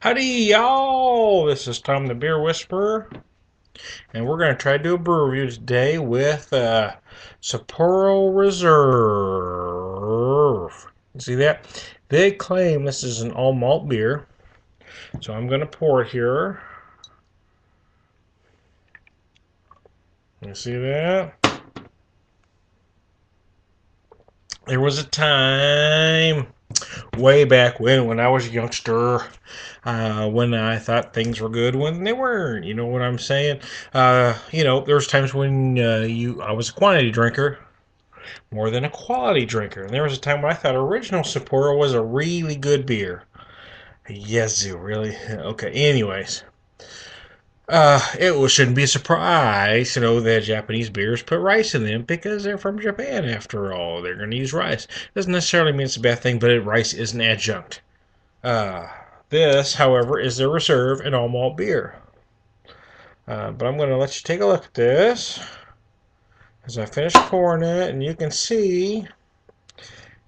Howdy, y'all! This is Tom the Beer Whisperer, and we're going to try to do a brew review today with Sapporo Reserve. You see that? They claim this is an all malt beer, so I'm going to pour it here. You see that? There was a time way back when I was a youngster, when I thought things were good when they weren't. You know what I'm saying? There was times when I was a quantity drinker more than a quality drinker, and there was a time when I thought original Sapporo was a really good beer. Yazoo, really? Okay. Anyways. Shouldn't be a surprise, that Japanese beers put rice in them because they're from Japan after all. They're going to use rice. Doesn't necessarily mean it's a bad thing, but rice is an adjunct. Uh, this, however, is the Reserve and all malt beer. But I'm going to let you take a look at this as I finish pouring it, and you can see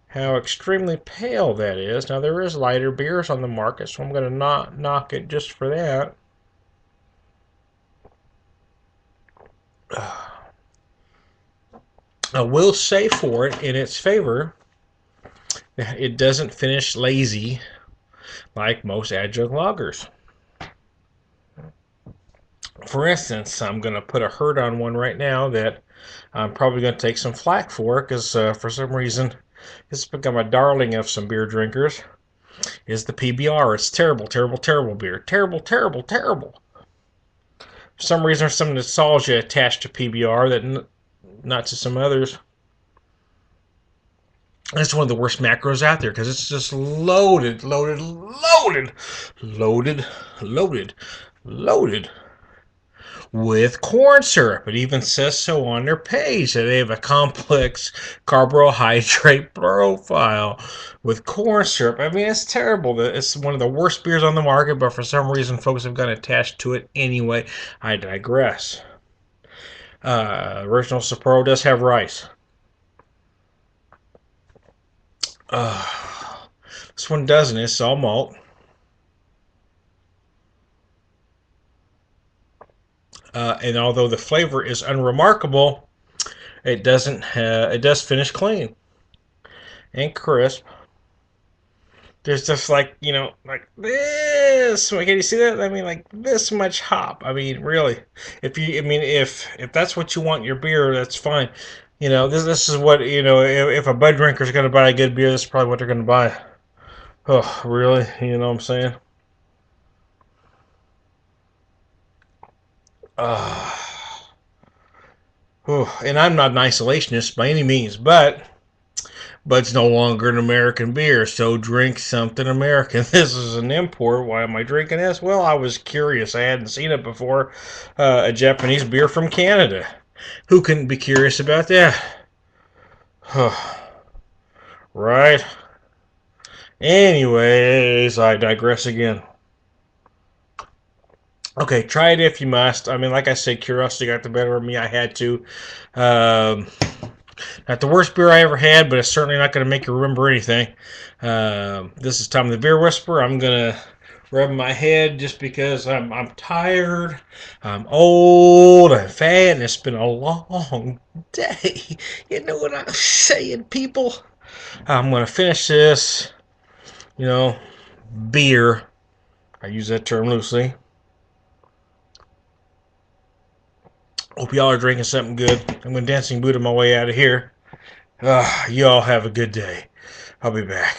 how extremely pale that is. Now, there is lighter beers on the market, so I'm going to not knock it just for that. I will say for it, in its favor, it doesn't finish lazy like most adjunct lagers. For instance, I'm going to put a hurt on one right now that I'm probably going to take some flack for because for some reason it's become a darling of some beer drinkers, is the PBR. It's terrible, terrible, terrible beer. Terrible, terrible, terrible. For some reason, there's some nostalgia attached to PBR that not to some others. It's one of the worst macros out there because it's just loaded, loaded, loaded, loaded, loaded, loaded with corn syrup. It even says so on their page that they have a complex carbohydrate profile with corn syrup. I mean, it's terrible. It's one of the worst beers on the market, but for some reason, folks have got attached to it anyway. I digress. Original Sapporo does have rice. This one doesn't. It's all malt. And although the flavor is unremarkable, it doesn't. It does finish clean and crisp. There's just like this. Can you see that? I mean, like this much hop. I mean, really. If that's what you want in your beer, that's fine. This is what If a bud drinker is going to buy a good beer, this is probably what they're going to buy. Oh, really? You know what I'm saying? And I'm not an isolationist by any means, but it's no longer an American beer, so drink something American. This is an import. Why am I drinking this? Well, I was curious. I hadn't seen it before. A Japanese beer from Canada. Who couldn't be curious about that? Right? Anyways, I digress again. Okay, try it if you must. I mean, like I said, curiosity got the better of me. I had to. Not the worst beer I ever had, but it's certainly not going to make you remember anything. This is Tom the Beer Whisperer. I'm going to rub my head just because I'm tired, I'm old, I'm fat, and it's been a long day. You know what I'm saying, people? I'm going to finish this, beer. I use that term loosely. Hope y'all are drinking something good. I'm going to dancing Buddha my way out of here. You all have a good day. I'll be back.